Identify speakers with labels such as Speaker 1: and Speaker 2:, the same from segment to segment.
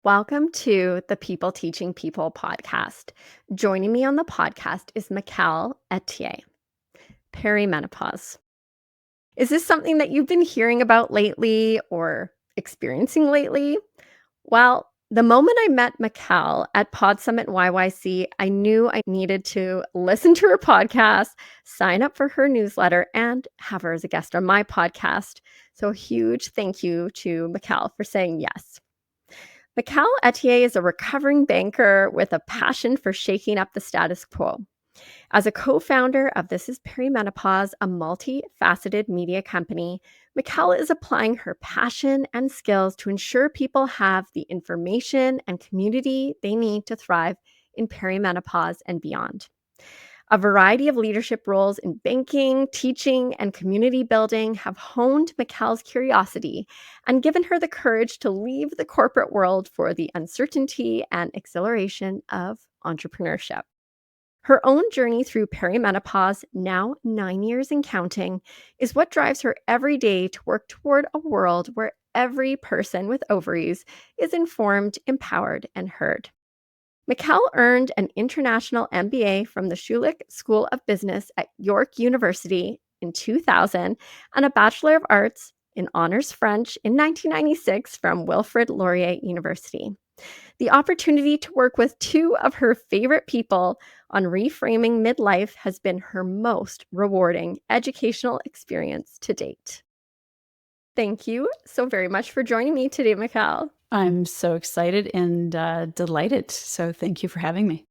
Speaker 1: Welcome to the People Teaching People podcast. Joining me on the podcast is Mikelle Ethier, perimenopause. Is this something that you've been hearing about lately or experiencing lately? Well, the moment I met Mikelle at Pod Summit YYC, I knew I needed to listen to her podcast, sign up for her newsletter, and have her as a guest on my podcast. So, a huge thank you to Mikelle for saying yes. Mikelle Ethier is a recovering banker with a passion for shaking up the status quo. As a co-founder of This Is Perimenopause, a multifaceted media company, Mikelle is applying her passion and skills to ensure people have the information and community they need to thrive in perimenopause and beyond. A variety of leadership roles in banking, teaching, and community building have honed Mikelle's curiosity and given her the courage to leave the corporate world for the uncertainty and exhilaration of entrepreneurship. Her own journey through perimenopause, now 9 years and counting, is what drives her every day to work toward a world where every person with ovaries is informed, empowered, and heard. Mikelle earned an international MBA from the Schulich School of Business at York University in 2000 and a Bachelor of Arts in Honors French in 1996 from Wilfrid Laurier University. The opportunity to work with two of her favorite people on reframing midlife has been her most rewarding educational experience to date. Thank you so very much for joining me today, Mikelle.
Speaker 2: I'm so excited and delighted. So thank you for having me.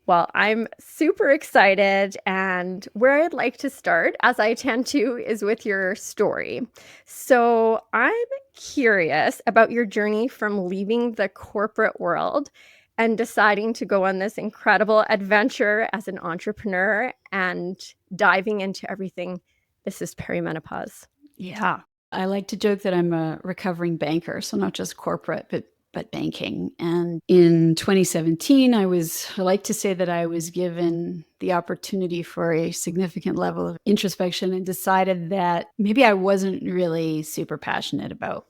Speaker 1: Well, I'm super excited, and where I'd like to start, as I tend to, is with your story. So I'm curious about your journey from leaving the corporate world and deciding to go on this incredible adventure as an entrepreneur and diving into everything. This is perimenopause.
Speaker 2: Yeah. I like to joke that I'm a recovering banker, so not just corporate, but banking. And in 2017, I like to say that I was given the opportunity for a significant level of introspection and decided that maybe I wasn't really super passionate about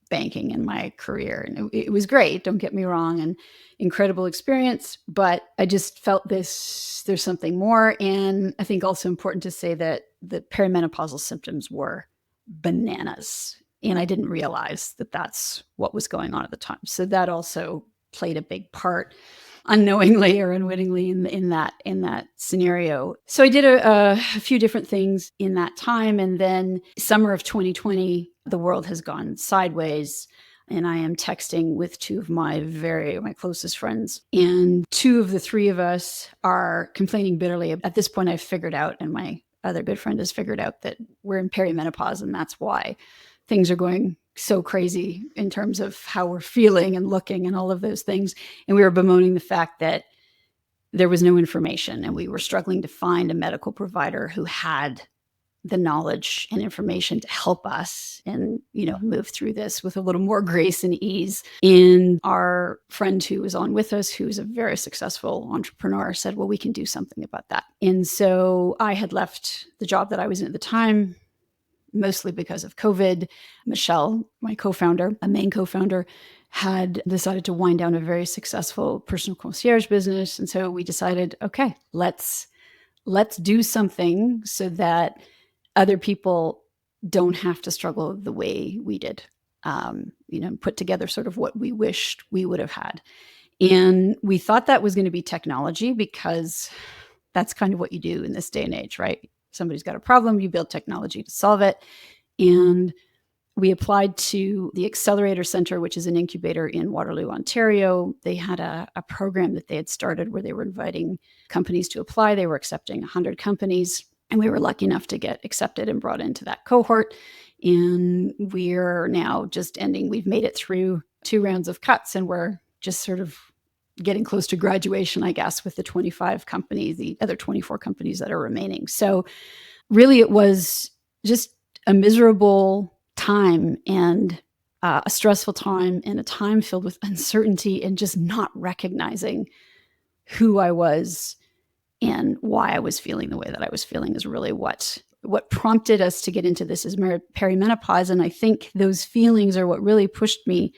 Speaker 2: banking in my career. And it was great, don't get me wrong, and incredible experience, but I just felt there's something more. And I think also important to say that the perimenopausal symptoms were bananas. And I didn't realize that that's what was going on at the time. So that also played a big part, unknowingly or unwittingly, in that scenario. So I did a few different things in that time. And then summer of 2020, the world has gone sideways. And I am texting with two of my closest friends. And two of the three of us are complaining bitterly. At this point, I've figured out, and my other good friend has figured out, that we're in perimenopause, and that's why things are going so crazy in terms of how we're feeling and looking and all of those things. And we were bemoaning the fact that there was no information, and we were struggling to find a medical provider who had the knowledge and information to help us and, move through this with a little more grace and ease. And our friend who was on with us, who's a very successful entrepreneur, said, well, we can do something about that. And so I had left the job that I was in at the time, mostly because of COVID. Michelle, my co-founder, a main co-founder, had decided to wind down a very successful personal concierge business. And so we decided, okay, let's do something so that other people don't have to struggle the way we did, put together sort of what we wished we would have had. And we thought that was going to be technology, because that's kind of what you do in this day and age, right? Somebody's got a problem, you build technology to solve it. And we applied to the Accelerator Center, which is an incubator in Waterloo, Ontario. They had a program that they had started where they were inviting companies to apply. They were accepting 100 companies. And we were lucky enough to get accepted and brought into that cohort. And we're now just ending. We've made it through 2 rounds of cuts, and we're just sort of getting close to graduation, I guess, with the 25 companies, the other 24 companies that are remaining. So really, it was just a miserable time, and a stressful time, and a time filled with uncertainty and just not recognizing who I was and why I was feeling the way that I was feeling is really what prompted us to get into This Is Perimenopause. And I think those feelings are what really pushed me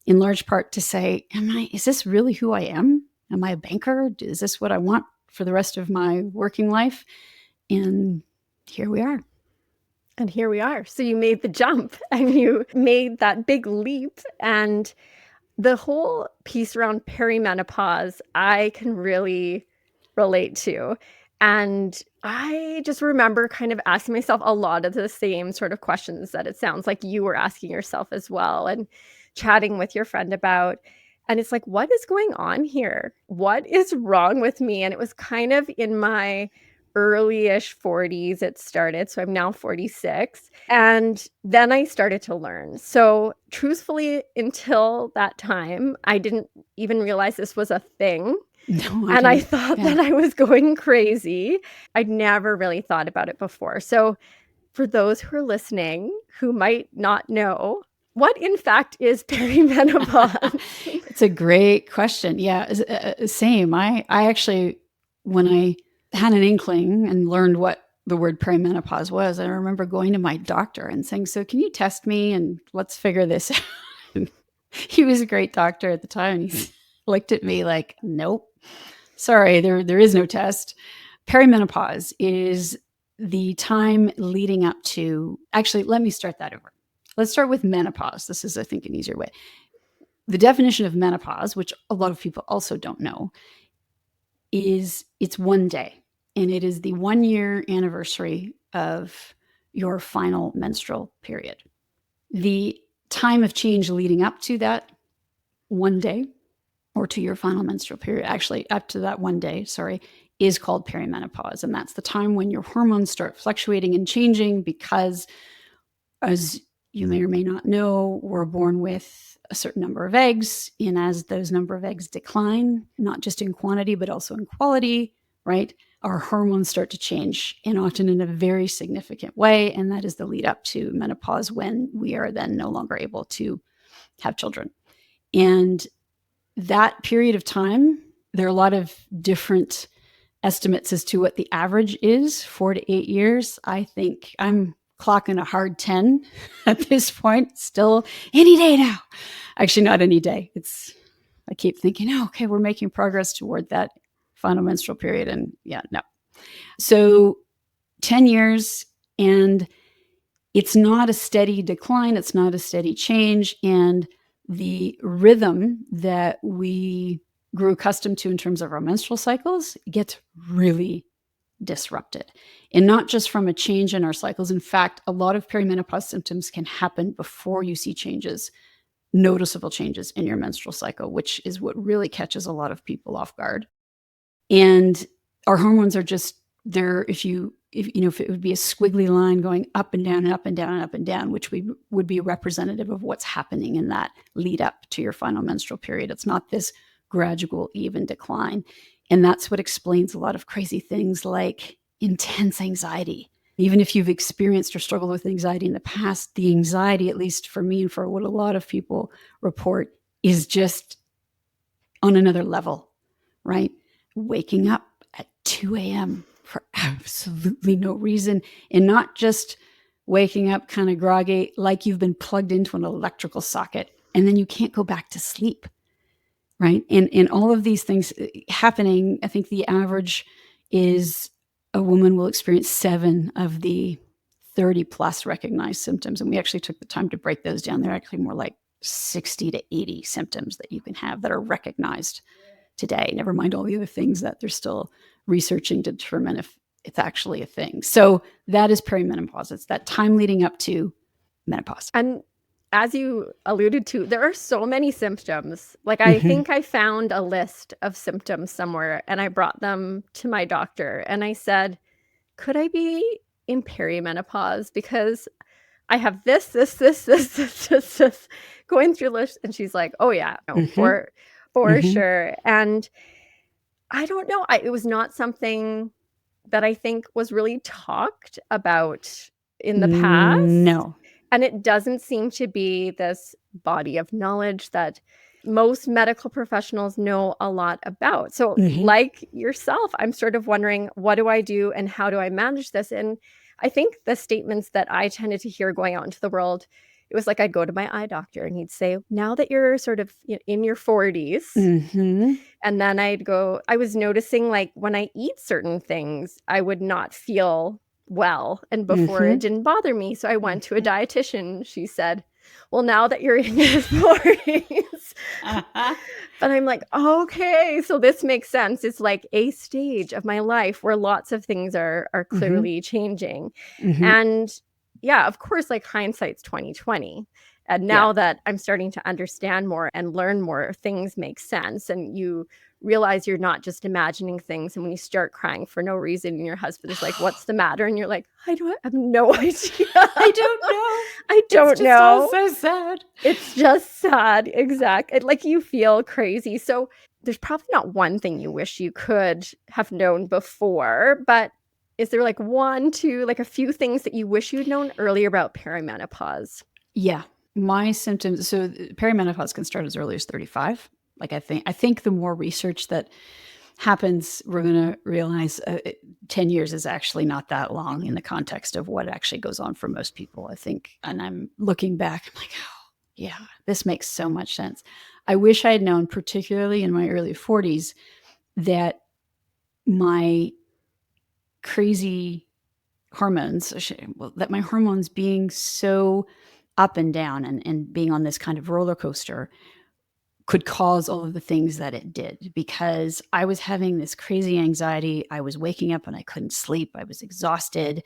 Speaker 2: in large part to say, is this really who I am? Am I a banker? Is this what I want for the rest of my working life? And here we are.
Speaker 1: And here we are. So you made the jump and you made that big leap. And the whole piece around perimenopause, I can really relate to. And I just remember kind of asking myself a lot of the same sort of questions that it sounds like you were asking yourself as well, and chatting with your friend about. And it's like, what is going on here? What is wrong with me? And it was kind of in my early-ish 40s it started. So I'm now 46. And then I started to learn. So truthfully, until that time, I didn't even realize this was a thing.
Speaker 2: No,
Speaker 1: And I
Speaker 2: didn't.
Speaker 1: thought that I was going crazy. I'd never really thought about it before. So for those who are listening who might not know, what in fact is perimenopause?
Speaker 2: It's a great question. Yeah, same. I actually, when I had an inkling and learned what the word perimenopause was, I remember going to my doctor and saying, so can you test me and let's figure this out? He was a great doctor at the time. And he looked at me like, nope, sorry, there is no test. Perimenopause is the time leading up to, actually, let me start that over. Let's start with menopause. This is, I think, an easier way. The definition of menopause, which a lot of people also don't know, is it's one day, and it is the 1 year anniversary of your final menstrual period. The time of change leading up to that one day, or to your final menstrual period, actually up to that one day, is called perimenopause. And that's the time when your hormones start fluctuating and changing because, as you may or may not know, we're born with a certain number of eggs. And as those number of eggs decline, not just in quantity, but also in quality, right, our hormones start to change, and often in a very significant way. And that is the lead up to menopause, when we are then no longer able to have children. And that period of time, there are a lot of different estimates as to what the average is, 4 to 8 years. I think I'm clocking a hard 10 at this point, still any day now. Actually, not any day. I keep thinking, oh, okay, we're making progress toward that final menstrual period. And yeah, no. So 10 years, and it's not a steady decline. It's not a steady change. And the rhythm that we grew accustomed to in terms of our menstrual cycles gets really disrupted. And not just from a change in our cycles. In fact, a lot of perimenopause symptoms can happen before you see changes, noticeable changes in your menstrual cycle, which is what really catches a lot of people off guard. And our hormones are just there. If it would be a squiggly line going up and down and up and down and up and down, which would be representative of what's happening in that lead up to your final menstrual period. It's not this gradual, even decline. And that's what explains a lot of crazy things like intense anxiety. Even if you've experienced or struggled with anxiety in the past, the anxiety, at least for me and for what a lot of people report, is just on another level, right? Waking up at 2 a.m. for absolutely no reason, and not just waking up kind of groggy, like you've been plugged into an electrical socket, and then you can't go back to sleep. Right. And all of these things happening, I think the average is a woman will experience 7 of the 30 plus recognized symptoms. And we actually took the time to break those down. They're actually more like 60 to 80 symptoms that you can have that are recognized today. Never mind all the other things that they're still researching to determine if it's actually a thing. So that is perimenopause. It's that time leading up to menopause.
Speaker 1: And as you alluded to, there are so many symptoms. Like, I think I found a list of symptoms somewhere, and I brought them to my doctor, and I said, could I be in perimenopause? Because I have this going through the list. And she's like, oh yeah, no, for sure. And I don't know. It was not something that I think was really talked about in the past.
Speaker 2: No.
Speaker 1: And it doesn't seem to be this body of knowledge that most medical professionals know a lot about. So like yourself, I'm sort of wondering, what do I do and how do I manage this? And I think the statements that I tended to hear going out into the world, it was like I'd go to my eye doctor and he'd say, now that you're sort of in your 40s,
Speaker 2: Mm-hmm.
Speaker 1: and then I was noticing like when I eat certain things, I would not feel well. And before
Speaker 2: Mm-hmm.
Speaker 1: it didn't bother me. So I went to a dietitian. She said, well, now that you're in your 40s.
Speaker 2: Uh-huh.
Speaker 1: But I'm like, okay, so this makes sense. It's like a stage of my life where lots of things are
Speaker 2: Mm-hmm.
Speaker 1: clearly changing.
Speaker 2: Mm-hmm.
Speaker 1: And yeah, of course, like hindsight's 2020. And
Speaker 2: Yeah.
Speaker 1: now that I'm starting to understand more and learn more, things make sense. And you realize you're not just imagining things. And when you start crying for no reason, and your husband is like, what's the matter? And you're like, I have no idea.
Speaker 2: I don't know.
Speaker 1: I
Speaker 2: It's
Speaker 1: don't
Speaker 2: just all
Speaker 1: know.
Speaker 2: so sad.
Speaker 1: It's just sad. Exactly. Like you feel crazy. So there's probably not one thing you wish you could have known before, but is there like one, two, like a few things that you wish you'd known earlier about perimenopause?
Speaker 2: Yeah. My symptoms, so perimenopause can start as early as 35. Like I think the more research that happens, we're going to realize 10 years is actually not that long in the context of what actually goes on for most people, I think. And I'm looking back, I'm like, oh, yeah, this makes so much sense. I wish I had known, particularly in my early 40s, that my crazy hormones, that my hormones being so up and down and being on this kind of roller coaster could cause all of the things that it did, because I was having this crazy anxiety. I was waking up and I couldn't sleep. I was exhausted,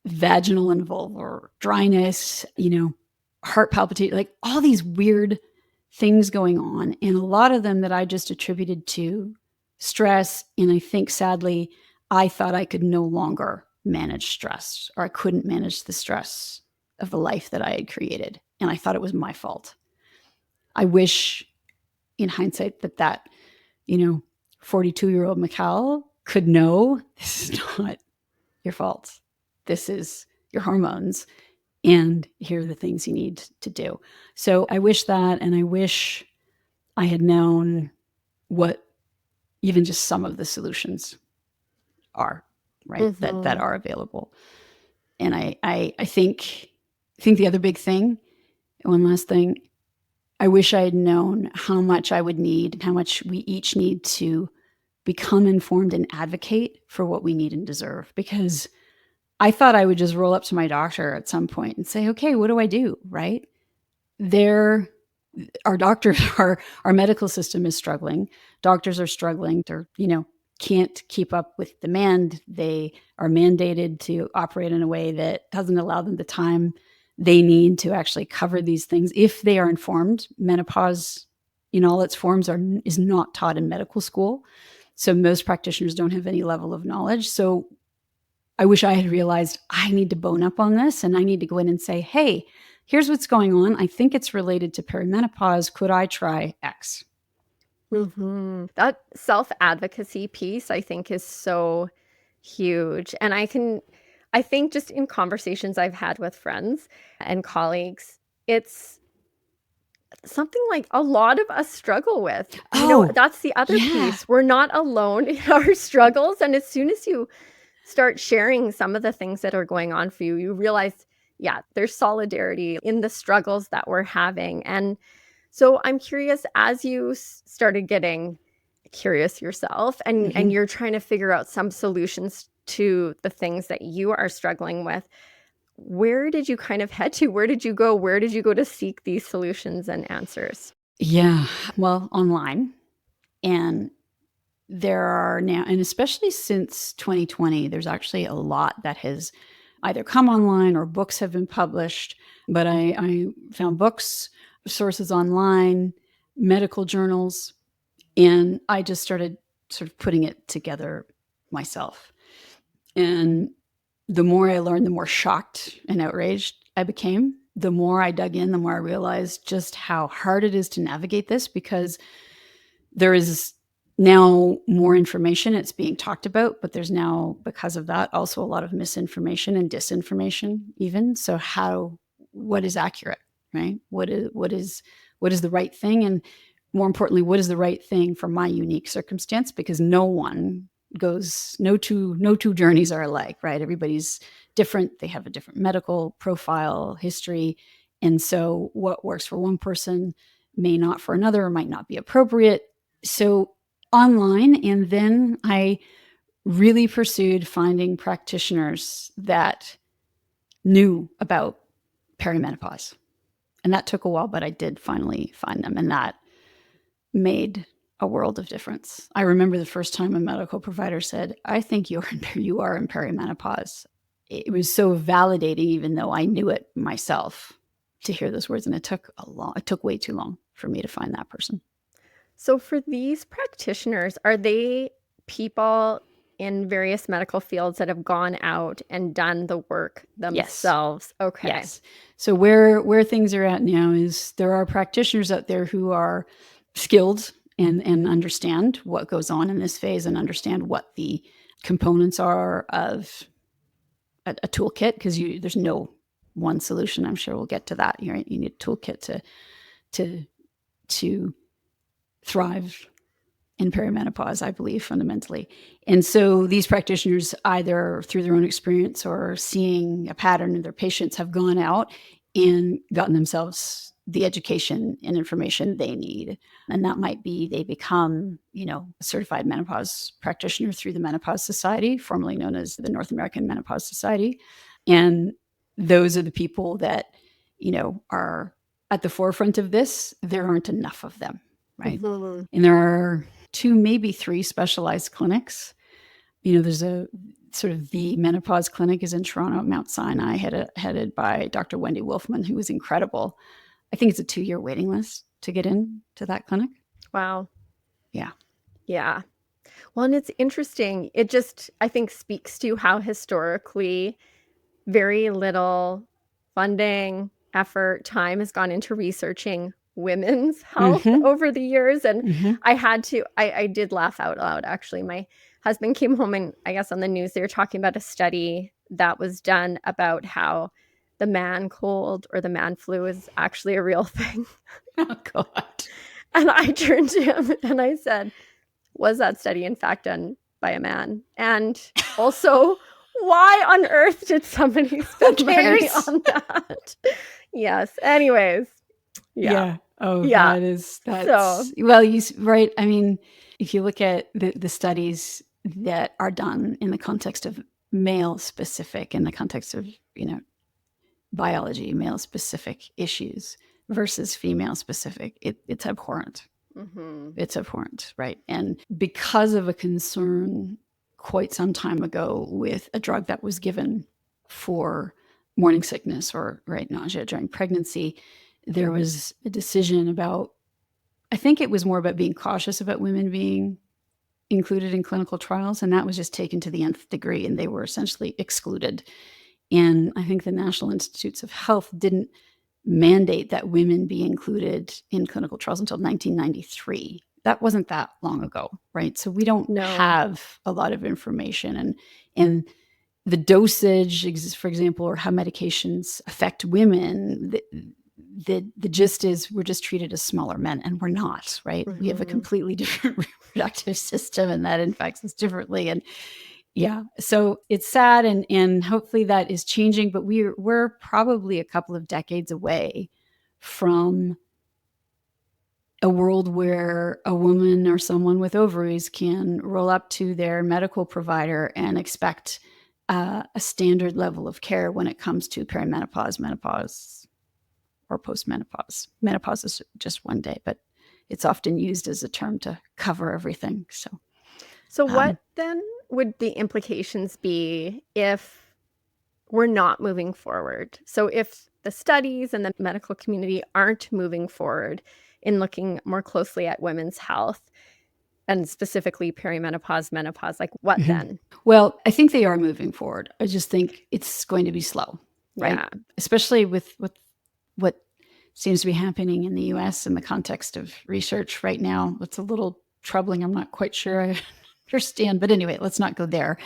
Speaker 2: vaginal and vulvar dryness, heart palpitation, like all these weird things going on. And a lot of them that I just attributed to stress. And I think sadly, I thought I could no longer manage stress, or I couldn't manage the stress of the life that I had created. And I thought it was my fault. I wish in hindsight that 42-year-old Mikelle could know this is not your fault. This is your hormones. And here are the things you need to do. So I wish that, and I wish I had known what even just some of the solutions are, right?
Speaker 1: Mm-hmm.
Speaker 2: That are available. And I think the other big thing, one last thing, I wish I had known how much I would need, how much we each need to become informed and advocate for what we need and deserve. Because I thought I would just roll up to my doctor at some point and say, okay, what do I do? Right? Our doctors our medical system is struggling. Doctors are struggling. They're, can't keep up with demand. They are mandated to operate in a way that doesn't allow them the time they need to actually cover these things if they are informed. Menopause in all its forms is not taught in medical school. So most practitioners don't have any level of knowledge. So I wish I had realized I need to bone up on this, and I need to go in and say, hey, here's what's going on. I think it's related to perimenopause. Could I try X?
Speaker 1: Mm-hmm. That self-advocacy piece, I think, is so huge. And I think just in conversations I've had with friends and colleagues, it's something like a lot of us struggle with.
Speaker 2: Oh,
Speaker 1: That's the other
Speaker 2: yeah.
Speaker 1: piece. We're not alone in our struggles. And as soon as you start sharing some of the things that are going on for you, you realize, yeah, there's solidarity in the struggles that we're having. And so I'm curious, as you started getting curious yourself and you're trying to figure out some solutions to the things that you are struggling with, where did you kind of head to? Where did you go? Where did you go to seek these solutions and answers?
Speaker 2: Yeah. Well, online. And there are now, and especially since 2020, there's actually a lot that has either come online or books have been published. But I found books, sources online, medical journals, and I just started sort of putting it together myself. And the more I learned, the more shocked and outraged I became. The more I dug in, the more I realized just how hard it is to navigate this, because there is now more information. It's being talked about, but there's now, because of that, also a lot of misinformation and disinformation even. So what is accurate, right? What is the right thing? And more importantly, what is the right thing for my unique circumstance? Because no two journeys are alike, right? Everybody's different. They have a different medical profile, history, And so what works for one person may not for another, or might not be appropriate. So online, and then I really pursued finding practitioners that knew about perimenopause. And that took a while, but I did finally find them. And that made a world of difference. I remember the first time a medical provider said, "I think you are in perimenopause." It was so validating, even though I knew it myself, to hear those words. And it took way too long for me to find that person.
Speaker 1: So for these practitioners, are they people in various medical fields that have gone out and done the work themselves? Yes. Okay.
Speaker 2: Yes. So where things are at now is there are practitioners out there who are skilled and understand what goes on in this phase and understand what the components are of a toolkit, because there's no one solution. I'm sure we'll get to that. You need a toolkit to thrive in perimenopause, I believe, fundamentally. And so these practitioners, either through their own experience or seeing a pattern in their patients, have gone out and gotten themselves the education and information they need. And that might be they become, a certified menopause practitioner through the Menopause Society, formerly known as the North American Menopause Society. And those are the people that, are at the forefront of this. There aren't enough of them, right? Mm-hmm. And there are 2, maybe 3 specialized clinics. There's a sort of the menopause clinic is in Toronto, Mount Sinai, headed by Dr. Wendy Wolfman, who is incredible. I think it's a 2-year waiting list to get into that clinic.
Speaker 1: Wow.
Speaker 2: Yeah.
Speaker 1: Yeah. Well, and it's interesting. It just, I think, speaks to how historically very little funding, effort, time has gone into researching women's health over the years. And I did laugh out loud. Actually, my husband came home and I guess on the news, they were talking about a study that was done about how the man cold or the man flu is actually a real thing.
Speaker 2: Oh, God.
Speaker 1: And I turned to him and I said, was that study in fact done by a man? And also, why on earth did somebody spend money on that? Yes. Anyways. Yeah.
Speaker 2: Oh, yeah. That's right. I mean, if you look at the studies that are done in the context of male specific, in the context of, biology, male specific issues versus female specific, it's abhorrent. Mm-hmm. It's abhorrent, right? And because of a concern quite some time ago with a drug that was given for morning sickness or nausea during pregnancy, there was a decision about, I think it was more about being cautious about women being included in clinical trials, and that was just taken to the nth degree, and they were essentially excluded. And I think the National Institutes of Health didn't mandate that women be included in clinical trials until 1993. That wasn't that long ago, right? So we don't have a lot of information, and the dosage, for example, or how medications affect women. The gist is we're just treated as smaller men, and we're not, right? Mm-hmm. We have a completely different reproductive system, and that infects us differently. And yeah, so it's sad, and hopefully that is changing, but we're probably a couple of decades away from a world where a woman or someone with ovaries can roll up to their medical provider and expect a standard level of care when it comes to perimenopause, menopause, or postmenopause. Menopause is just one day, but it's often used as a term to cover everything. So
Speaker 1: what then would the implications be if we're not moving forward? So if the studies and the medical community aren't moving forward in looking more closely at women's health and specifically perimenopause, menopause, like what then?
Speaker 2: Well, I think they are moving forward. I just think it's going to be slow, right? Yeah. Especially with what seems to be happening in the US in the context of research right now. It's a little troubling. I'm not quite sure I understand, but anyway, let's not go there.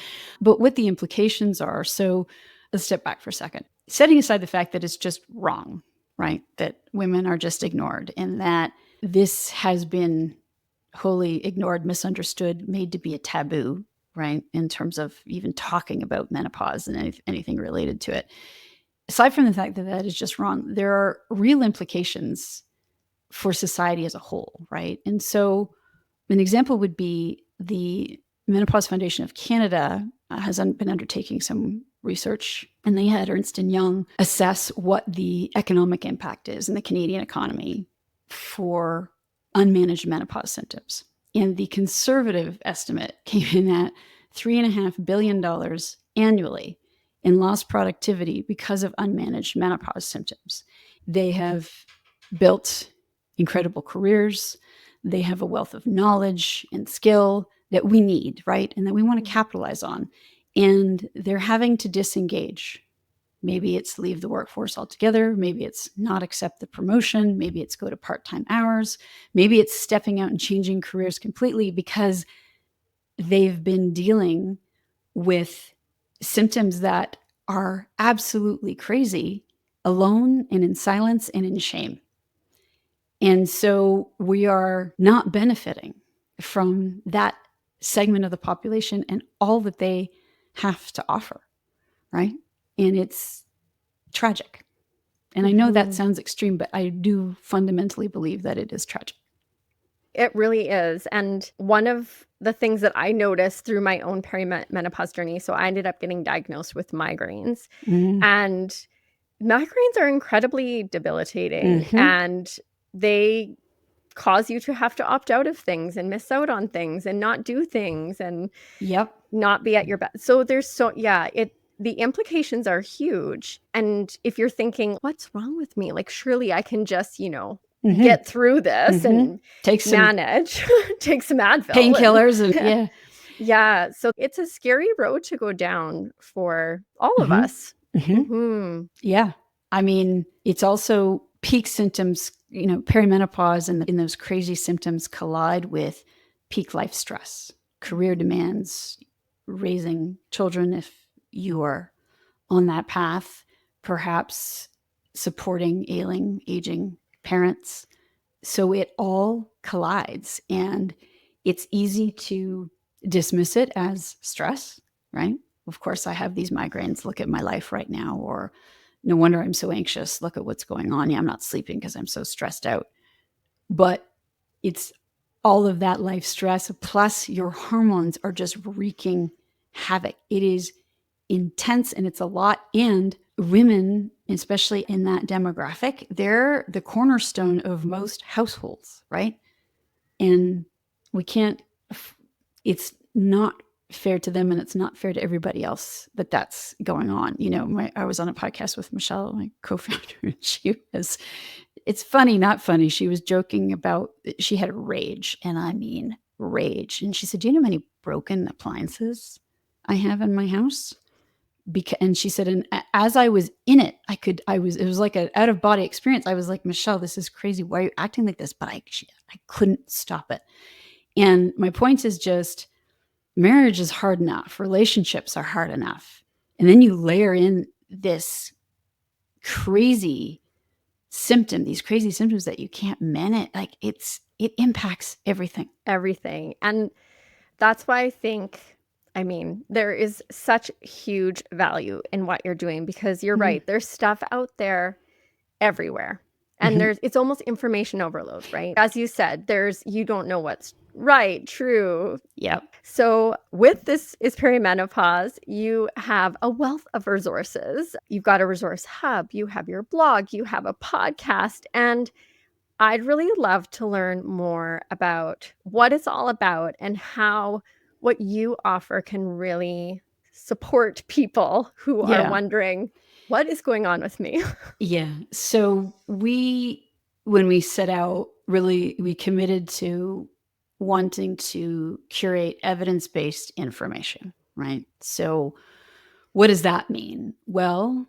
Speaker 2: But what the implications are, so let's step back for a second. Setting aside the fact that it's just wrong, right? That women are just ignored, and that this has been wholly ignored, misunderstood, made to be a taboo, right? In terms of even talking about menopause and anything related to it. aside from the fact that that is just wrong, there are real implications for society as a whole, right? And so an example would be the Menopause Foundation of Canada has been undertaking some research, and they had Ernst & Young assess what the economic impact is in the Canadian economy for unmanaged menopause symptoms. And the conservative estimate came in at $3.5 billion annually in lost productivity because of unmanaged menopause symptoms. They have built incredible careers. They have a wealth of knowledge and skill that we need, right? And that we want to capitalize on. And they're having to disengage. Maybe it's leave the workforce altogether. Maybe it's not accept the promotion. Maybe it's go to part-time hours. Maybe it's stepping out and changing careers completely because they've been dealing with symptoms that are absolutely crazy, alone and in silence and in shame. And so we are not benefiting from that segment of the population and all that they have to offer, right? And it's tragic. And I know that sounds extreme, but I do fundamentally believe that it is tragic.
Speaker 1: It really is. And one of the things that I noticed through my own perimenopause journey, so I ended up getting diagnosed with migraines. And migraines are incredibly debilitating, and they cause you to have to opt out of things and miss out on things and not do things and not be at your best. So the implications are huge. And if you're thinking, what's wrong with me? Like, surely I can just, get through this and manage, take some Advil.
Speaker 2: Painkillers.
Speaker 1: Yeah. So it's a scary road to go down for all of us.
Speaker 2: Yeah. I mean, it's also peak symptoms, perimenopause and those crazy symptoms collide with peak life stress, career demands, raising children if you are on that path, perhaps supporting ailing, aging parents. So it all collides, and it's easy to dismiss it as stress, right? Of course, I have these migraines. Look at my life right now. Or no wonder I'm so anxious. Look at what's going on. Yeah, I'm not sleeping because I'm so stressed out. But it's all of that life stress, plus your hormones are just wreaking havoc. It is intense and it's a lot. And women, especially in that demographic, they're the cornerstone of most households, right? And it's not fair to them, and it's not fair to everybody else that that's going on. I was on a podcast with Michelle, my co-founder, and it's funny, not funny. She was joking about, she had rage, and I mean rage. And she said, do you know how many broken appliances I have in my house? And she said, and as I was in it, it was like an out of body experience. I was like, Michelle, this is crazy. Why are you acting like this? But I couldn't stop it. And my point is just, marriage is hard enough. Relationships are hard enough. And then you layer in this crazy symptom, these crazy symptoms that you can't manage. Like it impacts everything.
Speaker 1: Everything. And that's why I think, there is such huge value in what you're doing, because you're right. There's stuff out there everywhere. And it's almost information overload, right? As you said, you don't know what's right, true.
Speaker 2: Yep.
Speaker 1: So with This Is Perimenopause, you have a wealth of resources. You've got a resource hub, you have your blog, you have a podcast, and I'd really love to learn more about what it's all about and how what you offer can really support people who are wondering, what is going on with me?
Speaker 2: Yeah. So when we set out, really, we committed to wanting to curate evidence-based information, right? So what does that mean? Well,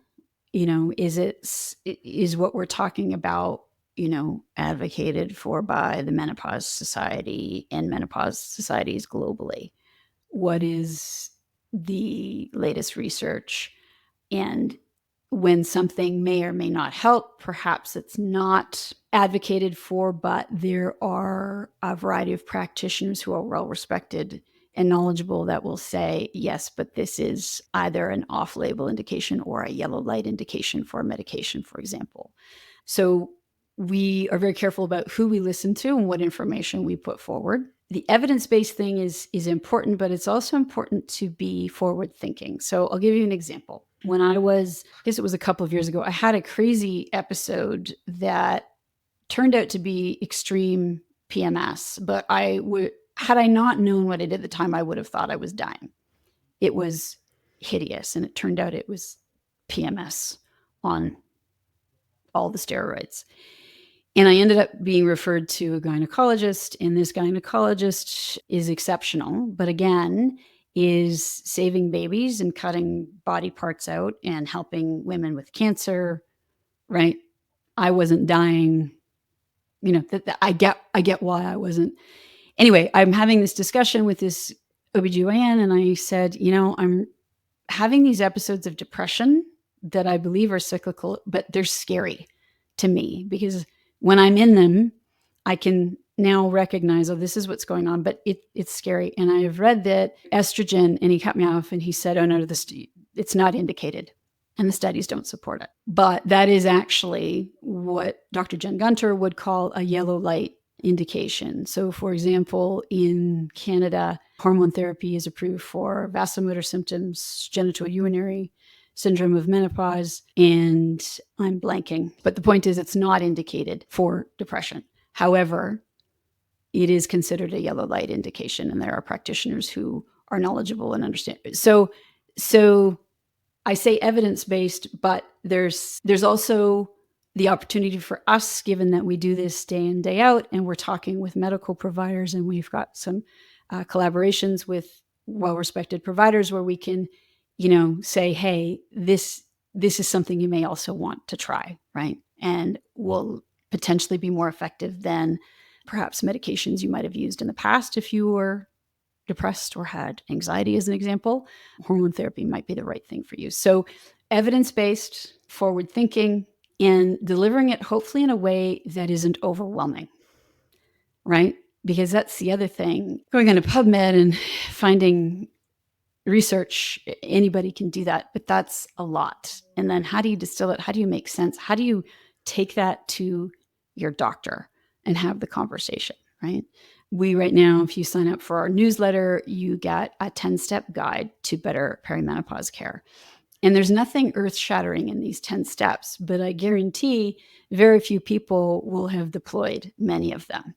Speaker 2: is what we're talking about, advocated for by the Menopause Society and menopause societies globally? What is the latest research? And when something may or may not help, perhaps it's not advocated for, but there are a variety of practitioners who are well respected and knowledgeable that will say, yes, but this is either an off-label indication or a yellow light indication for a medication, for example. So we are very careful about who we listen to and what information we put forward. The evidence-based thing is important, but it's also important to be forward-thinking. So I'll give you an example. When I guess it was a couple of years ago, I had a crazy episode that turned out to be extreme PMS, but had I not known what I did at the time, I would have thought I was dying. It was hideous, and it turned out it was PMS on all the steroids. And I ended up being referred to a gynecologist, and this gynecologist is exceptional, but again, is saving babies and cutting body parts out and helping women with cancer, right? I wasn't dying. I get why I wasn't. Anyway, I'm having this discussion with this OBGYN, and I said, I'm having these episodes of depression that I believe are cyclical, but they're scary to me because when I'm in them, I can now recognize, oh, this is what's going on, but it's scary. And I have read that estrogen, and he cut me off and he said, oh no, it's not indicated. And the studies don't support it. But that is actually what Dr. Jen Gunter would call a yellow light indication. So, for example, in Canada, hormone therapy is approved for vasomotor symptoms, genitourinary syndrome of menopause, and I'm blanking. But the point is, it's not indicated for depression. However, it is considered a yellow light indication, and there are practitioners who are knowledgeable and understand. So I say evidence-based, but there's also the opportunity for us, given that we do this day in, day out, and we're talking with medical providers, and we've got some collaborations with well-respected providers where we can, say, hey, this is something you may also want to try, right? And will potentially be more effective than perhaps medications you might have used in the past if you were depressed or had anxiety, as an example. Hormone therapy might be the right thing for you. So evidence-based, forward-thinking, and delivering it hopefully in a way that isn't overwhelming, right? Because that's the other thing. Going on to PubMed and finding research, anybody can do that, but that's a lot. And then how do you distill it? How do you make sense? How do you take that to your doctor and have the conversation, right? We right now, if you sign up for our newsletter, you get a 10-step guide to better perimenopause care. And there's nothing earth-shattering in these 10 steps, but I guarantee very few people will have deployed many of them,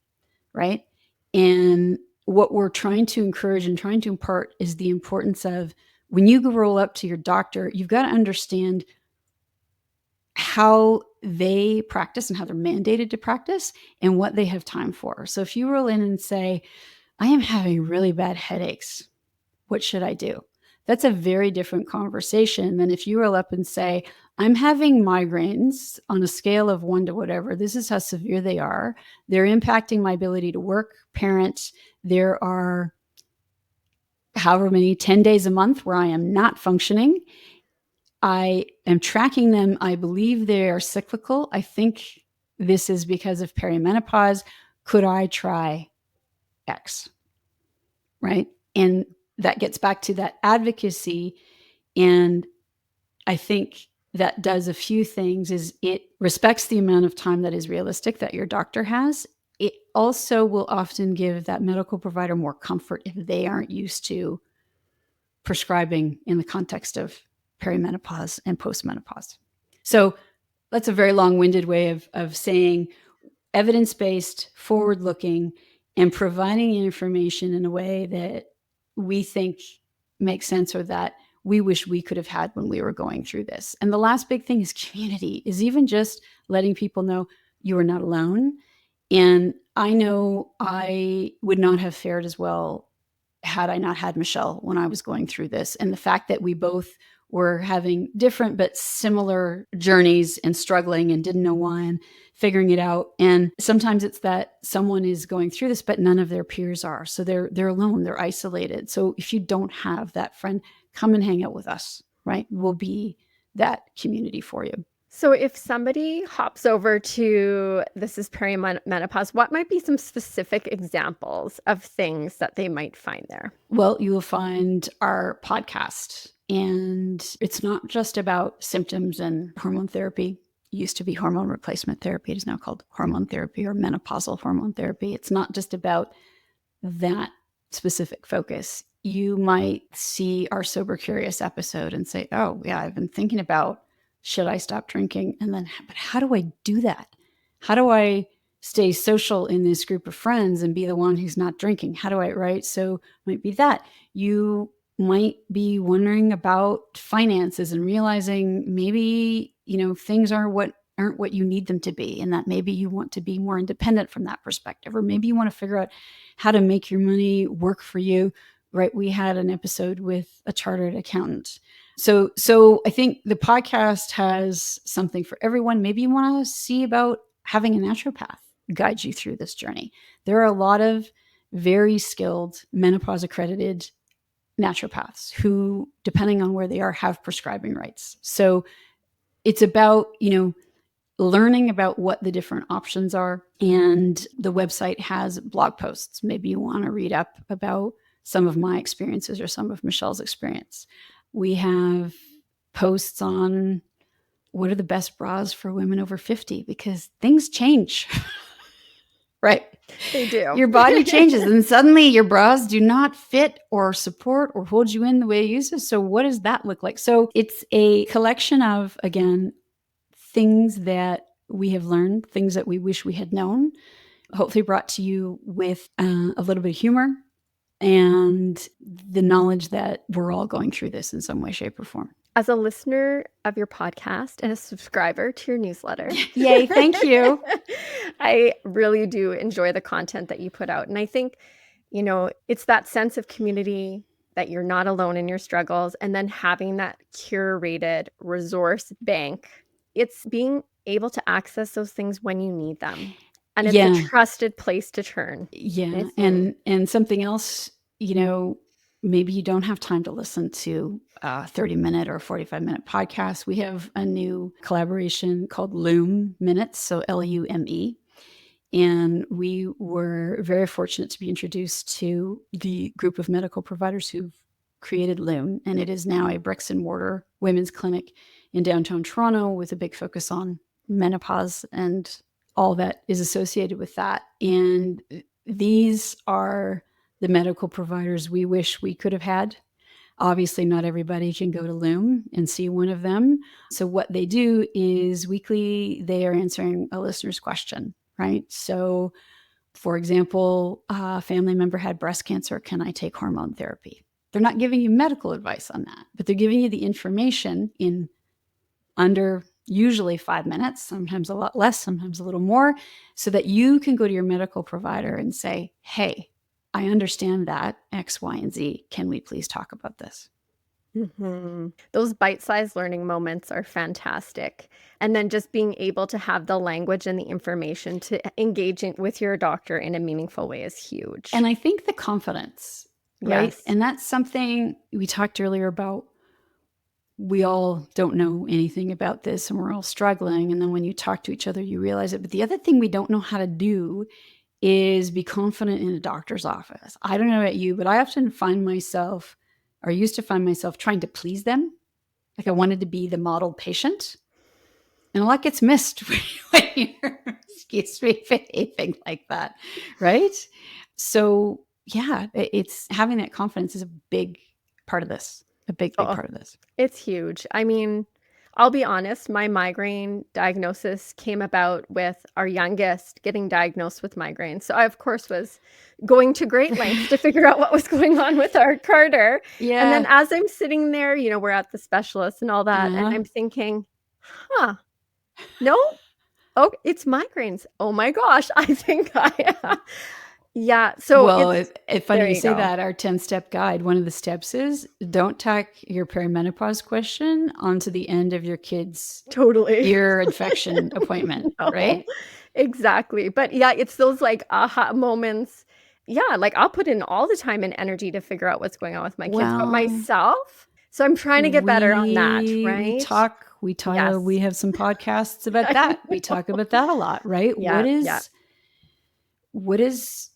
Speaker 2: right? And what we're trying to encourage and trying to impart is the importance of when you roll up to your doctor, you've got to understand how they practice and how they're mandated to practice and what they have time for. So if you roll in and say, I am having really bad headaches, what should I do? That's a very different conversation than if you roll up and say, I'm having migraines on a scale of 1 to whatever. This is how severe they are. They're impacting my ability to work, parent. There are however many, 10 days a month where I am not functioning. I am tracking them. I believe they are cyclical. I think this is because of perimenopause. Could I try X? Right? And that gets back to that advocacy. And I think that does a few things. Is it respects the amount of time that is realistic that your doctor has. It also will often give that medical provider more comfort if they aren't used to prescribing in the context of perimenopause and postmenopause. So that's a very long-winded way of saying evidence-based, forward-looking, and providing information in a way that we think makes sense or that we wish we could have had when we were going through this. And the last big thing is community, is even just letting people know you are not alone. And I know I would not have fared as well had I not had Mikelle when I was going through this. And the fact that we both were having different but similar journeys and struggling and didn't know why and figuring it out. And sometimes it's that someone is going through this, but none of their peers are. So they're alone, they're isolated. So if you don't have that friend, come and hang out with us, right? We'll be that community for you.
Speaker 1: So if somebody hops over to This Is Perimenopause, what might be some specific examples of things that they might find there?
Speaker 2: Well, you will find our podcast, and it's not just about symptoms and hormone therapy. It used to be hormone replacement therapy. It is now called hormone therapy or menopausal hormone therapy. It's not just about that specific focus. You might see our Sober Curious episode and say, oh, yeah, I've been thinking about, should I stop drinking? And then, but how do I do that? How do I stay social in this group of friends and be the one who's not drinking? How do I, right? So it might be that. You might be wondering about finances and realizing maybe, things aren't what you need them to be, and that maybe you want to be more independent from that perspective, or maybe you want to figure out how to make your money work for you, right? We had an episode with a chartered accountant. So I think the podcast has something for everyone. Maybe you want to see about having a naturopath guide you through this journey. There are a lot of very skilled menopause accredited naturopaths who, depending on where they are, have prescribing rights. So it's about, learning about what the different options are. And the website has blog posts. Maybe you want to read up about some of my experiences or some of Michelle's experience. We have posts on what are the best bras for women over 50, because things change, right?
Speaker 1: They do.
Speaker 2: Your body changes and suddenly your bras do not fit or support or hold you in the way it used to. So what does that look like? So it's a collection of, again, things that we have learned, things that we wish we had known, hopefully brought to you with a little bit of humor and the knowledge that we're all going through this in some way, shape, or form.
Speaker 1: As a listener of your podcast and a subscriber to your newsletter.
Speaker 2: Yay, thank you.
Speaker 1: I really do enjoy the content that you put out. And I think, it's that sense of community, that you're not alone in your struggles, and then having that curated resource bank. It's being able to access those things when you need them. And it's a trusted place to turn.
Speaker 2: Yeah. And something else, maybe you don't have time to listen to a 30-minute or 45-minute podcast. We have a new collaboration called Loom Minutes, so Lume. And we were very fortunate to be introduced to the group of medical providers who've created Loom. And it is now a bricks and mortar women's clinic in downtown Toronto with a big focus on menopause and all that is associated with that. And these are the medical providers we wish we could have had. Obviously, not everybody can go to Loom and see one of them. So what they do is weekly, they are answering a listener's question, right? So, for example, a family member had breast cancer. Can I take hormone therapy? They're not giving you medical advice on that, but they're giving you the information in under usually 5 minutes, sometimes a lot less, sometimes a little more, so that you can go to your medical provider and say, hey, I understand that X, Y, and Z. Can we please talk about this?
Speaker 1: Mm-hmm. Those bite-sized learning moments are fantastic. And then just being able to have the language and the information to engage with your doctor in a meaningful way is huge.
Speaker 2: And I think the confidence, right?
Speaker 1: Yes.
Speaker 2: And that's something we talked earlier about. We all don't know anything about this and we're all struggling. And then when you talk to each other, you realize it. But the other thing we don't know how to do is be confident in a doctor's office. I don't know about you, but I often find myself, or used to find myself, trying to please them. Like I wanted to be the model patient. And a lot gets missed when you're, excuse me, behaving like that, right? So yeah, it's having that confidence is a big part of this. A big part of this.
Speaker 1: It's huge. I mean, I'll be honest, my migraine diagnosis came about with our youngest getting diagnosed with migraine. So I, of course, was going to great lengths to figure out what was going on with our Carter.
Speaker 2: Yeah.
Speaker 1: And then as I'm sitting there, we're at the specialist and all that, and I'm thinking, no, oh, it's migraines. Oh my gosh, I think yeah. So
Speaker 2: well, it's funny you say that. Our 10-step guide, one of the steps is don't tack your perimenopause question onto the end of your kid's ear infection appointment, right?
Speaker 1: Exactly. But yeah, it's those like aha moments. Yeah, like I'll put in all the time and energy to figure out what's going on with my kids, but myself. So I'm trying to get better on that, right?
Speaker 2: We talk We
Speaker 1: Yes.
Speaker 2: have some podcasts about that. We talk about that a lot, right?
Speaker 1: Yeah, yeah.
Speaker 2: What does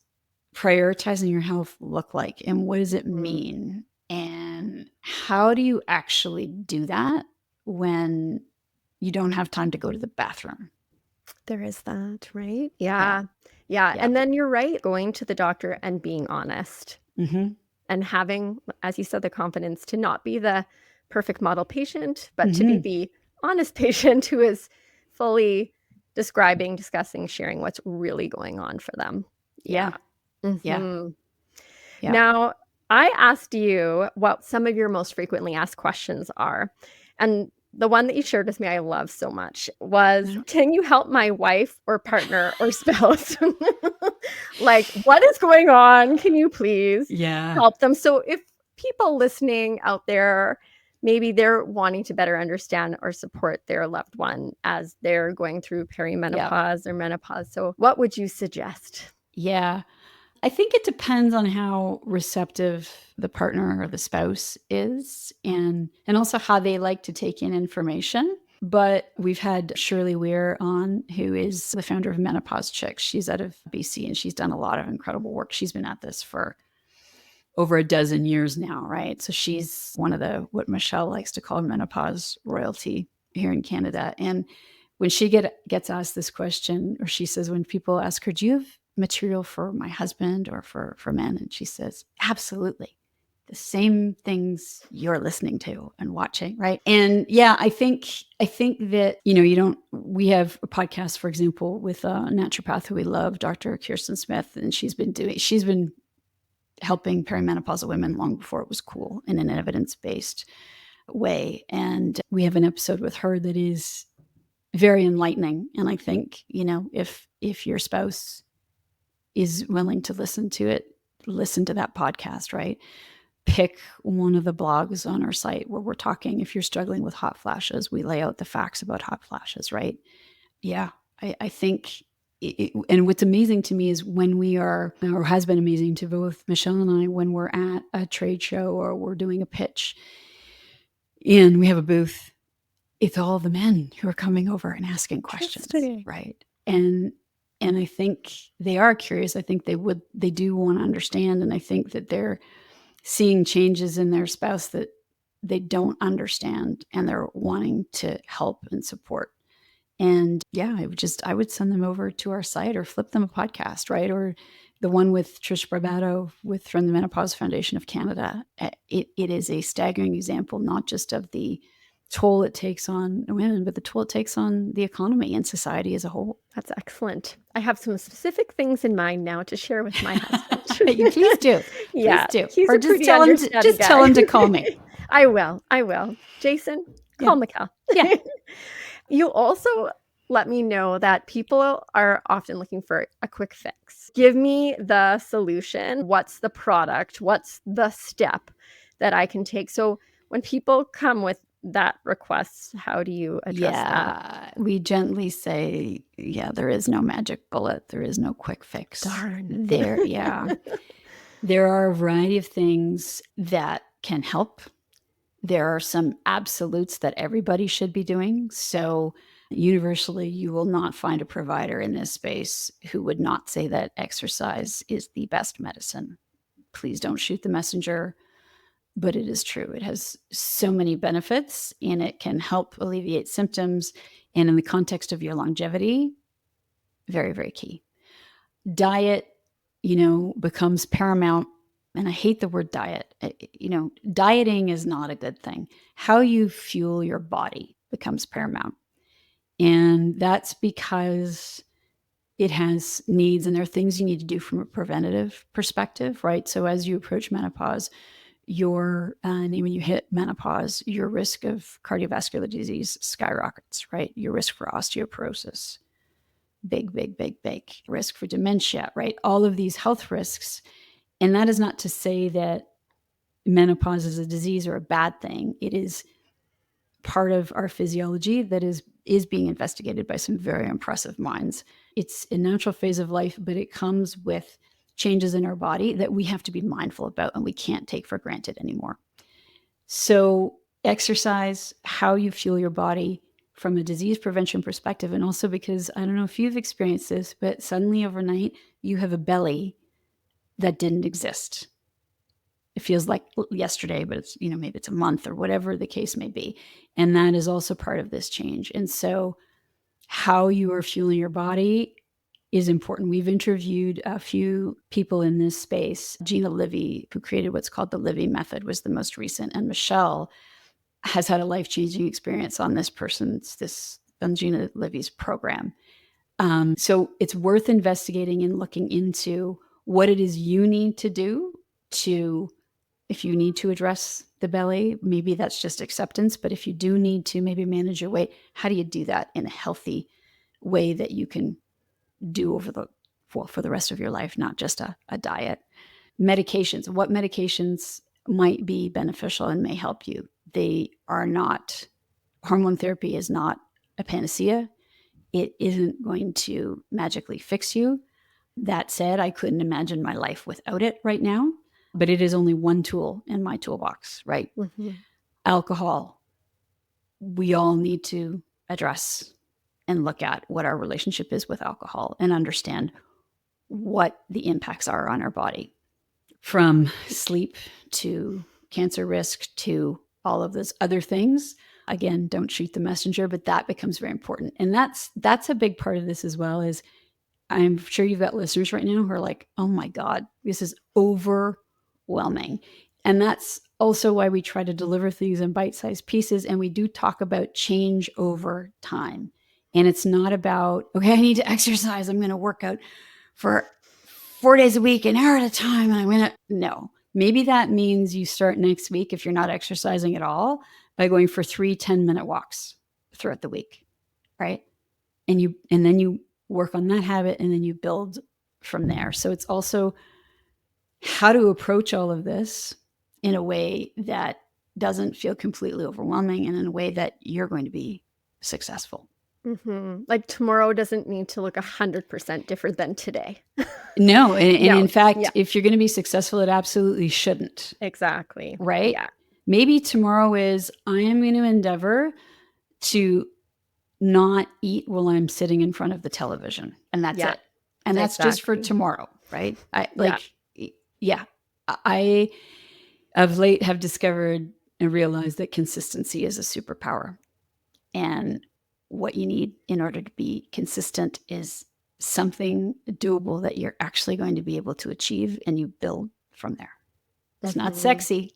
Speaker 2: prioritizing your health look like, and what does it
Speaker 1: Mm.
Speaker 2: mean? And how do you actually do that when you don't have time to go to the bathroom?
Speaker 1: There is that, right?
Speaker 2: Yeah.
Speaker 1: Yeah. Yeah,
Speaker 2: Yeah.
Speaker 1: and then you're right, going to the doctor and being honest
Speaker 2: Mhm.
Speaker 1: and having, as you said, the confidence to not be the perfect model patient, but to be
Speaker 2: Mhm.
Speaker 1: the honest patient who is fully describing, discussing, sharing what's really going on for them. Yeah.
Speaker 2: Yeah. Yeah.
Speaker 1: Mhm.
Speaker 2: Yeah.
Speaker 1: Now, I asked you what some of your most frequently asked questions are. And the one that you shared with me, I love so much, was
Speaker 2: Mhm.
Speaker 1: can you help my wife or partner or spouse? Like, what is going on? Can you please
Speaker 2: Yeah.
Speaker 1: help them? So, if people listening out there, maybe they're wanting to better understand or support their loved one as they're going through
Speaker 2: Yeah.
Speaker 1: perimenopause or menopause. So, what would you suggest?
Speaker 2: Yeah. I think it depends on how receptive the partner or the spouse is, and also how they like to take in information. But we've had Shirley Weir on, who is the founder of Menopause Chicks. She's out of BC and she's done a lot of incredible work. She's been at this for over a dozen years now, right? So she's one of the, what Michelle likes to call, menopause royalty here in Canada. And when she gets asked this question, or she says, when people ask her, do you have material for my husband or for men? And she says, absolutely. The same things you're listening to and watching, right? And yeah, I think that, we have a podcast, for example, with a naturopath who we love, Dr. Kirsten Smith, and she's been helping perimenopausal women long before it was cool in an evidence-based way. And we have an episode with her that is very enlightening. And I think, if your spouse is willing to listen to it, listen to that podcast, right? Pick one of the blogs on our site where we're talking. If you're struggling with hot flashes, we lay out the facts about hot flashes, right? Yeah, I think, and what's amazing to me is when we are, or has been amazing to both Michelle and I, when we're at a trade show or we're doing a pitch and we have a booth, it's all the men who are coming over and asking questions,
Speaker 1: Interesting.
Speaker 2: right? And I think they are curious. I think they do want to understand, and I think that they're seeing changes in their spouse that they don't understand, and they're wanting to help and support. And yeah, I would send them over to our site or flip them a podcast, right? Or the one with Trish Barbato from the Menopause Foundation of Canada. It is a staggering example, not just of the toll it takes on women, but the toll it takes on the economy and society as a whole.
Speaker 1: That's excellent. I have some specific things in mind now to share with my husband.
Speaker 2: Please do.
Speaker 1: Yeah,
Speaker 2: Please do.
Speaker 1: he's
Speaker 2: Or
Speaker 1: a pretty understanding
Speaker 2: tell
Speaker 1: guy.
Speaker 2: him to call me.
Speaker 1: I will, I will. Jason,
Speaker 2: Yeah.
Speaker 1: call Mikelle.
Speaker 2: Yeah.
Speaker 1: You also let me know that people are often looking for a quick fix. Give me the solution. What's the product? What's the step that I can take? So when people come with that request, how do you address that?
Speaker 2: Yeah. We gently say, yeah, there is no magic bullet. There is no quick fix.
Speaker 1: Darn.
Speaker 2: Yeah. There are a variety of things that can help. There are some absolutes that everybody should be doing. So, universally, you will not find a provider in this space who would not say that exercise is the best medicine. Please don't shoot the messenger, but it is true. It has so many benefits and it can help alleviate symptoms. And in the context of your longevity, very, very key. Diet, becomes paramount. And I hate the word diet. Dieting is not a good thing. How you fuel your body becomes paramount. And that's because it has needs, and there are things you need to do from a preventative perspective, right? So as you approach menopause, and when you hit menopause, your risk of cardiovascular disease skyrockets, right? Your risk for osteoporosis, big, big, big, big risk for dementia, right? All of these health risks. And that is not to say that menopause is a disease or a bad thing. It is part of our physiology that is being investigated by some very impressive minds. It's a natural phase of life, but it comes with changes in our body that we have to be mindful about and we can't take for granted anymore. So exercise, how you fuel your body from a disease prevention perspective. And also because I don't know if you've experienced this, but suddenly overnight you have a belly that didn't exist. It feels like yesterday, but it's, maybe it's a month or whatever the case may be. And that is also part of this change. And so how you are fueling your body is important. We've interviewed a few people in this space. Gina Livy, who created what's called the Livy Method, was the most recent. And Michelle has had a life-changing experience on on Gina Livy's program. So it's worth investigating and looking into what it is you need to do if you need to address the belly, maybe that's just acceptance. But if you do need to maybe manage your weight, how do you do that in a healthy way that you can do for the rest of your life, not just a diet? Medications. What medications might be beneficial and may help you? Hormone therapy is not a panacea. It isn't going to magically fix you. That said, I couldn't imagine my life without it right now, but it is only one tool in my toolbox, right?
Speaker 1: Mm-hmm.
Speaker 2: Alcohol. We all need to address and look at what our relationship is with alcohol and understand what the impacts are on our body, from sleep to cancer risk to all of those other things. Again, don't shoot the messenger, but that becomes very important. And that's a big part of this as well. Is I'm sure you've got listeners right now who are like, oh my God, this is overwhelming. And that's also why we try to deliver things in bite-sized pieces. And we do talk about change over time. And it's not about, okay, I need to exercise. I'm going to work out for 4 days a week, an hour at a time. And I'm going to, no. Maybe that means you start next week, if you're not exercising at all, by going for 3 10-minute walks throughout the week, right? And then you work on that habit, and then you build from there. So it's also how to approach all of this in a way that doesn't feel completely overwhelming and in a way that you're going to be successful.
Speaker 1: Mm-hmm. Like tomorrow doesn't need to look 100% different than today.
Speaker 2: No. And
Speaker 1: No.
Speaker 2: in fact,
Speaker 1: Yeah.
Speaker 2: if you're going to be successful, it absolutely shouldn't.
Speaker 1: Exactly.
Speaker 2: Right?
Speaker 1: Yeah.
Speaker 2: Maybe tomorrow is, I am going to endeavor to not eat while I'm sitting in front of the television. And that's it. And that's just for tomorrow, right? I of late have discovered and realized that consistency is a superpower. And what you need in order to be consistent is something doable that you're actually going to be able to achieve, and you build from there. It's not sexy.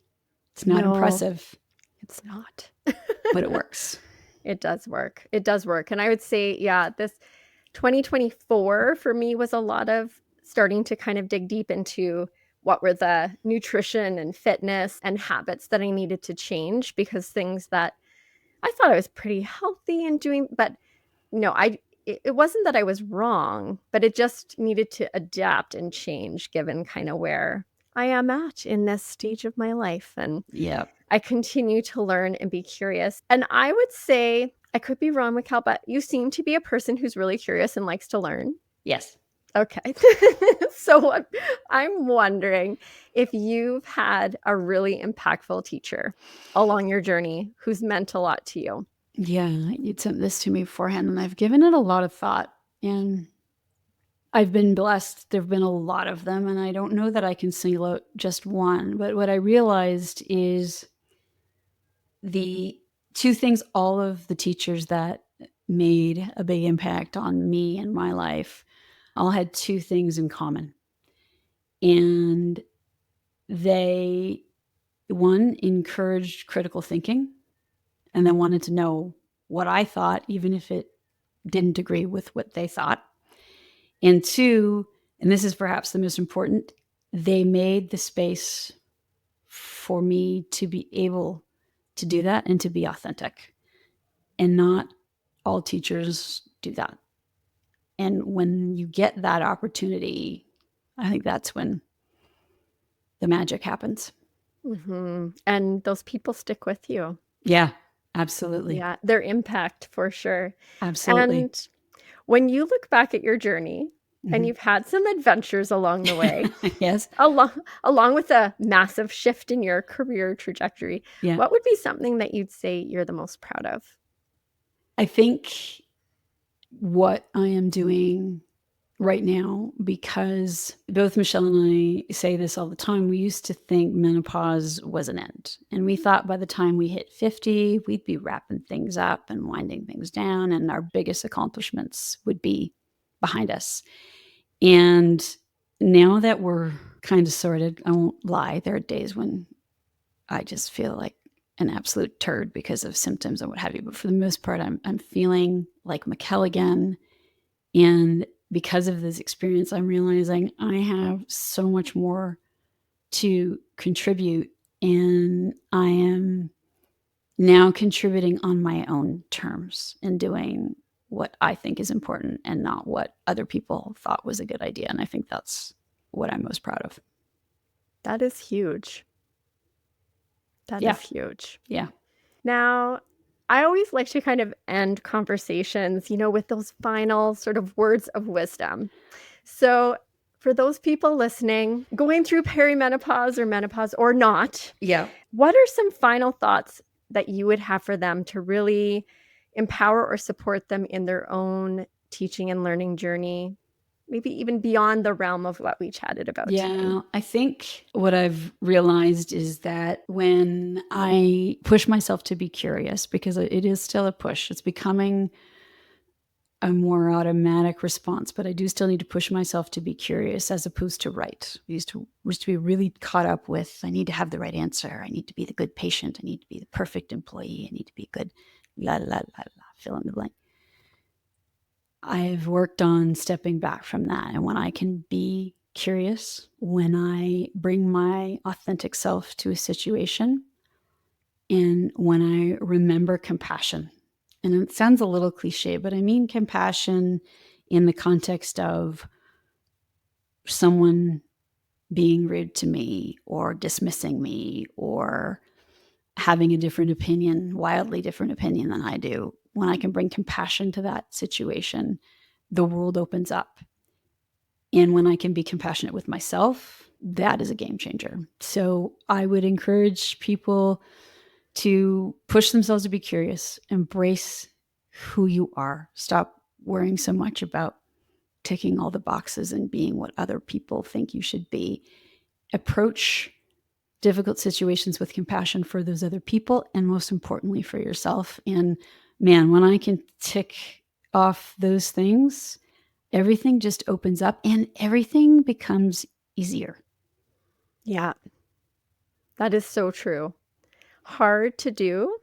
Speaker 2: It's not impressive.
Speaker 1: It's not.
Speaker 2: But it works.
Speaker 1: It does work. It does work. And I would say, this 2024 for me was a lot of starting to kind of dig deep into what were the nutrition and fitness and habits that I needed to change, because things that I thought I was pretty healthy and doing, but no, it wasn't that I was wrong, but it just needed to adapt and change given kind of where I am at in this stage of my life. And I continue to learn and be curious. And I would say, I could be wrong, Mikelle, but you seem to be a person who's really curious and likes to learn.
Speaker 2: Yes.
Speaker 1: Okay. So I'm wondering if you've had a really impactful teacher along your journey who's meant a lot to you.
Speaker 2: Yeah, you'd sent this to me beforehand, and I've given it a lot of thought. And I've been blessed. There have been a lot of them, and I don't know that I can single out just one. But what I realized is the two things all of the teachers that made a big impact on me and my life all had two things in common. And they, one, encouraged critical thinking, and then wanted to know what I thought, even if it didn't agree with what they thought. And two, and this is perhaps the most important, they made the space for me to be able to do that and to be authentic. And not all teachers do that. And when you get that opportunity, I think that's when the magic happens.
Speaker 1: Mm-hmm. And those people stick with you.
Speaker 2: Yeah, absolutely.
Speaker 1: Yeah, their impact for sure.
Speaker 2: Absolutely.
Speaker 1: And when you look back at your journey, and you've had some adventures along the way,
Speaker 2: Yes.
Speaker 1: along with a massive shift in your career trajectory.
Speaker 2: Yeah.
Speaker 1: What would be something that you'd say you're the most proud of?
Speaker 2: I think what I am doing right now, because both Michelle and I say this all the time, we used to think menopause was an end. And we thought by the time we hit 50, we'd be wrapping things up and winding things down, and our biggest accomplishments would be behind us. And now that we're kind of sorted, I won't lie, there are days when I just feel like an absolute turd because of symptoms and what have you. But for the most part, I'm feeling like Mikelle again. And because of this experience, I'm realizing I have so much more to contribute. And I am now contributing on my own terms and doing what I think is important and not what other people thought was a good idea. And I think that's what I'm most proud of.
Speaker 1: That is huge. That
Speaker 2: Yeah.
Speaker 1: is huge.
Speaker 2: Yeah.
Speaker 1: Now, I always like to kind of end conversations, with those final sort of words of wisdom. So, for those people listening, going through perimenopause or menopause or not,
Speaker 2: Yeah.
Speaker 1: what are some final thoughts that you would have for them to really empower or support them in their own teaching and learning journey? Maybe even beyond the realm of what we chatted about today.
Speaker 2: Yeah, I think what I've realized is that when I push myself to be curious, because it is still a push, it's becoming a more automatic response, but I do still need to push myself to be curious as opposed to right. I used to be really caught up with, I need to have the right answer. I need to be the good patient. I need to be the perfect employee. I need to be good, la, la, la, la, fill in the blank. I've worked on stepping back from that. And when I can be curious, when I bring my authentic self to a situation, and when I remember compassion, and it sounds a little cliche, but I mean compassion in the context of someone being rude to me or dismissing me or having a different opinion, wildly different opinion than I do. When I can bring compassion to that situation, the world opens up. And when I can be compassionate with myself, that is a game changer. So I would encourage people to push themselves to be curious, embrace who you are. Stop worrying so much about ticking all the boxes and being what other people think you should be. Approach difficult situations with compassion for those other people, and most importantly for yourself. And man, when I can tick off those things, everything just opens up and everything becomes easier.
Speaker 1: Yeah, that is so true. Hard to do,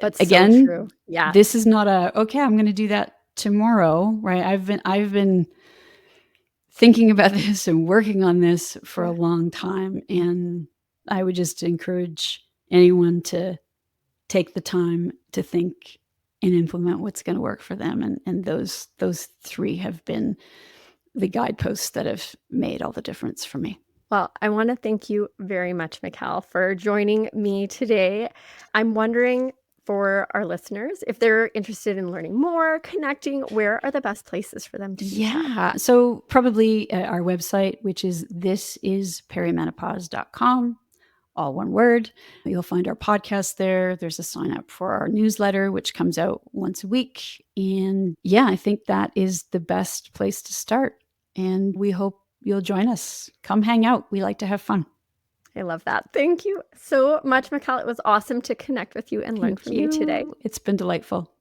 Speaker 1: but
Speaker 2: Again,
Speaker 1: so true. Yeah.
Speaker 2: this is not okay, I'm going to do that tomorrow, right? I've been thinking about this and working on this for a long time. And I would just encourage anyone to take the time to think and implement what's going to work for them. And those three have been the guideposts that have made all the difference for me.
Speaker 1: Well, I want to thank you very much, Mikelle, for joining me today. I'm wondering, for our listeners, if they're interested in learning more, connecting, where are the best places for them to do that?
Speaker 2: Yeah. So probably our website, which is thisisperimenopause.com, all one word. You'll find our podcast there. There's a sign up for our newsletter, which comes out once a week. And yeah, I think that is the best place to start. And we hope you'll join us. Come hang out. We like to have fun.
Speaker 1: I love that. Thank you so much, Mikelle. It was awesome to connect with you and learn from you today.
Speaker 2: It's been delightful.